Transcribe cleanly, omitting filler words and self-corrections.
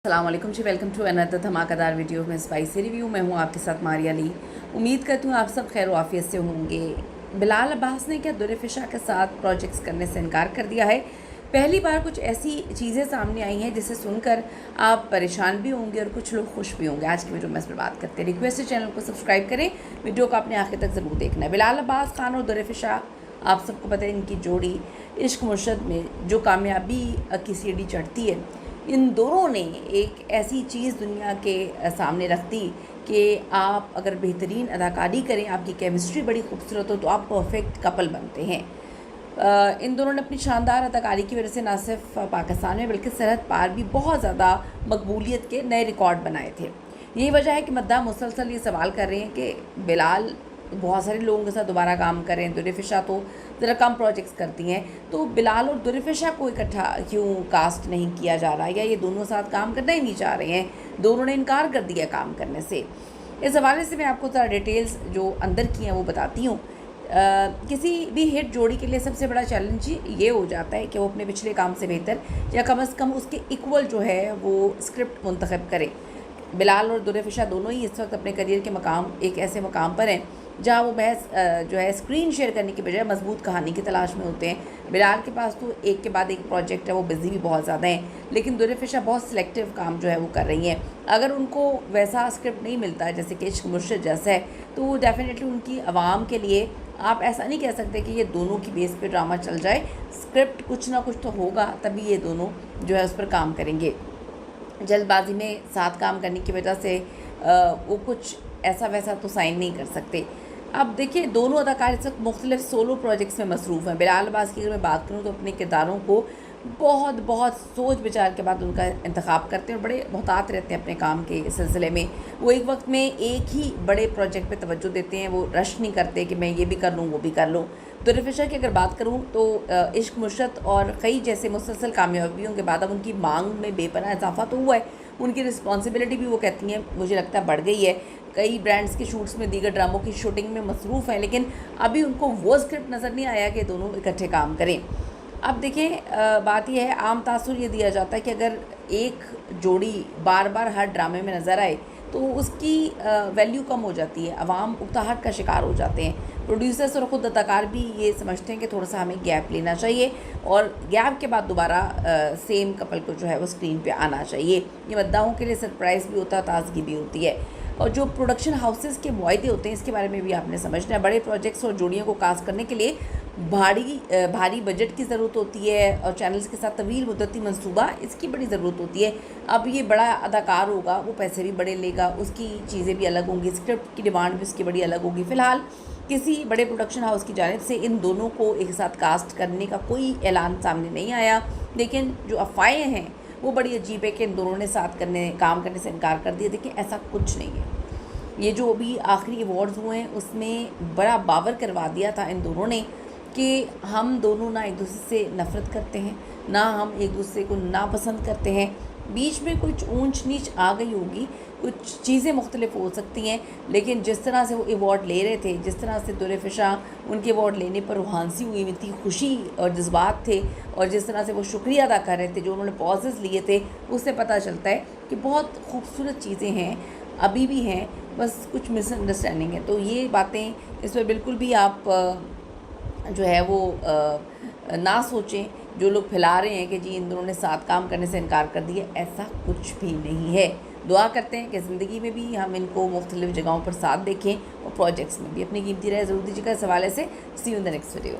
अस्सलाम वालेकुम जी, welcome to another धमाकेदार वीडियो में स्पाइसी रिव्यू। मैं हूँ आपके साथ मारिया अली। उम्मीद करती हूँ आप सब खैर आफियत से होंगे। बिलाल अब्बास ने क्या दुरफ़िशा के साथ प्रोजेक्ट्स करने से इनकार कर दिया है। पहली बार कुछ ऐसी चीज़ें सामने आई हैं जिसे सुनकर आप परेशान भी होंगे और कुछ लोग खुश भी होंगे। आज की वीडियो में इस पर बात करते हैं। रिक्वेस्ट है चैनल को सब्सक्राब करें, वीडियो को आपने आखिर तक ज़रूर देखना है। बिलाल अब्बास खान और दुरफ़िशा, आप सबको पता है इनकी जोड़ी इश्क मुर्शद में जो कामयाबी की सीढ़ी चढ़ती है, इन दोनों ने एक ऐसी चीज़ दुनिया के सामने रख दी कि आप अगर बेहतरीन अदाकारी करें, आपकी केमिस्ट्री बड़ी खूबसूरत हो तो आप परफेक्ट कपल बनते हैं। इन दोनों ने अपनी शानदार अदाकारी की वजह से न सिर्फ पाकिस्तान में बल्कि सरहद पार भी बहुत ज़्यादा मकबूलियत के नए रिकॉर्ड बनाए थे। यही वजह है कि मद्दाह मुसलसल ये सवाल कर रहे हैं कि बिलाल बहुत सारे लोगों के साथ दोबारा काम कर रहे हैं, दुरफ़िशा तो ज़रा कम प्रोजेक्ट्स करती हैं, तो बिलाल और दुरफ़िशा को इकट्ठा क्यों कास्ट नहीं किया जा रहा है, या ये दोनों साथ काम करना ही नहीं चाह रहे हैं, दोनों ने इनकार कर दिया काम करने से। इस हवाले से मैं आपको ज़रा डिटेल्स जो अंदर की हैं वो बताती हूँ। किसी भी हिट जोड़ी के लिए सबसे बड़ा चैलेंज ये हो जाता है कि वो अपने पिछले काम से बेहतर या कम से कम उसके इक्वल जो है वो स्क्रिप्ट मुंतखब करें। बिलाल और दुरफ़िशा दोनों ही इस वक्त अपने करियर के मकाम एक ऐसे मकाम पर हैं जहाँ वो महज जो है स्क्रीन शेयर करने की बजाय मजबूत कहानी की तलाश में होते हैं। बिलाल के पास तो एक के बाद एक प्रोजेक्ट है, वो बिज़ी भी बहुत ज़्यादा हैं, लेकिन दुरफ़िशा बहुत सिलेक्टिव काम जो है वो कर रही हैं। अगर उनको वैसा स्क्रिप्ट नहीं मिलता है जैसे कि इश्क मुर्शद जैसा है, तो वो डेफिनेटली उनकी आवाम के लिए आप ऐसा नहीं कह सकते कि ये दोनों की बेस पे ड्रामा चल जाए। स्क्रिप्ट कुछ ना कुछ तो होगा, तभी ये दोनों जो है उस पर काम करेंगे। जल्दबाजी में साथ काम करने की वजह से वो कुछ ऐसा वैसा तो साइन नहीं कर सकते। अब देखिए, दोनों अदाकार इस वक्त मुख्तलिफ सोलो प्रोजेक्ट्स में मसरूफ़ हैं। बिलाल अब्बास की अगर मैं बात करूँ तो अपने किरदारों को बहुत सोच विचार के बाद उनका इंतखाब करते हैं और बड़े मोहतात रहते हैं अपने काम के सिलसिले में। वो एक वक्त में एक ही बड़े प्रोजेक्ट पे तवज्जो देते हैं, वो रश नहीं करते कि मैं ये भी कर लूँ वो भी कर लूँ। दुरफ़िशा की अगर बात करूँ तो इश्क मुर्शद और कई जैसे मुसलसल कामयाबियों के बाद अब उनकी मांग में बेपनाह इजाफा तो हुआ है, उनकी रिस्पॉन्सिबिलिटी भी वो कहती हैं मुझे लगता है बढ़ गई है। कई ब्रांड्स के शूट्स में, दीगर ड्रामों की शूटिंग में मसरूफ़ हैं, लेकिन अभी उनको वो स्क्रिप्ट नज़र नहीं आया कि दोनों इकट्ठे काम करें। अब देखिए, बात यह है, आम तासुर ये दिया जाता है कि अगर एक जोड़ी बार बार हर ड्रामे में नज़र आए तो उसकी वैल्यू कम हो जाती है, अवाम उकताहट का शिकार हो जाते हैं। प्रोड्यूसर्स और ख़ुद अदाकार भी ये समझते हैं कि थोड़ा सा हमें गैप लेना चाहिए और गैप के बाद दोबारा सेम कपल को जो है वो स्क्रीन पे आना चाहिए। ये मद्दाहों के लिए सरप्राइज़ भी होता है, ताज़गी भी होती है। और जो प्रोडक्शन हाउसेस के मुआहदे होते हैं, इसके बारे में भी आपने समझना है। बड़े प्रोजेक्ट्स और जोड़ियों को कास्ट करने के लिए भारी बजट की ज़रूरत होती है और चैनल्स के साथ तवील मुद्दती मंसूबा इसकी बड़ी ज़रूरत होती है। अब ये बड़ा अदाकार होगा, वो पैसे भी बड़े लेगा, उसकी चीज़ें भी अलग होंगी, स्क्रिप्ट की डिमांड भी उसकी बड़ी अलग होगी। फ़िलहाल किसी बड़े प्रोडक्शन हाउस की जानिब से इन दोनों को एक साथ कास्ट करने का कोई ऐलान सामने नहीं आया, लेकिन जो अफवाहें हैं वो बड़ी अजीब है कि इन दोनों ने साथ काम करने से इनकार कर दिया। देखिए, ऐसा कुछ नहीं है। ये जो अभी आखिरी अवार्ड्स हुए हैं उसमें बड़ा बावर करवा दिया था इन दोनों ने कि हम दोनों ना एक दूसरे से नफ़रत करते हैं, ना हम एक दूसरे को नापसंद करते हैं। बीच में कुछ ऊंच नीच आ गई होगी, कुछ चीज़ें मुख्तलिफ हो सकती हैं, लेकिन जिस तरह से वो अवार्ड ले रहे थे, जिस तरह से दुरफ़िशा उनके अवार्ड लेने पर रुहानसी हुई हुई थी, खुशी और जज्बात थे, और जिस तरह से वो शुक्रिया अदा कर रहे थे, जो उन्होंने पॉजेज़ लिए थे, उससे पता चलता है कि बहुत खूबसूरत चीज़ें हैं, अभी भी हैं, बस कुछ मिसअंडरस्टैंडिंग है। तो ये बातें, इस पर बिल्कुल भी आप जो है वो ना सोचें। जो लोग फैला रहे हैं कि जी इन दोनों ने साथ काम करने से इनकार कर दिया, ऐसा कुछ भी नहीं है। दुआ करते हैं कि ज़िंदगी में भी हम इनको मुख्तलिफ़ जगहों पर साथ देखें और प्रोजेक्ट्स में भी अपनी कीमती राय ज़रूर दीजिएगा। इस हवाले से see you in the next video.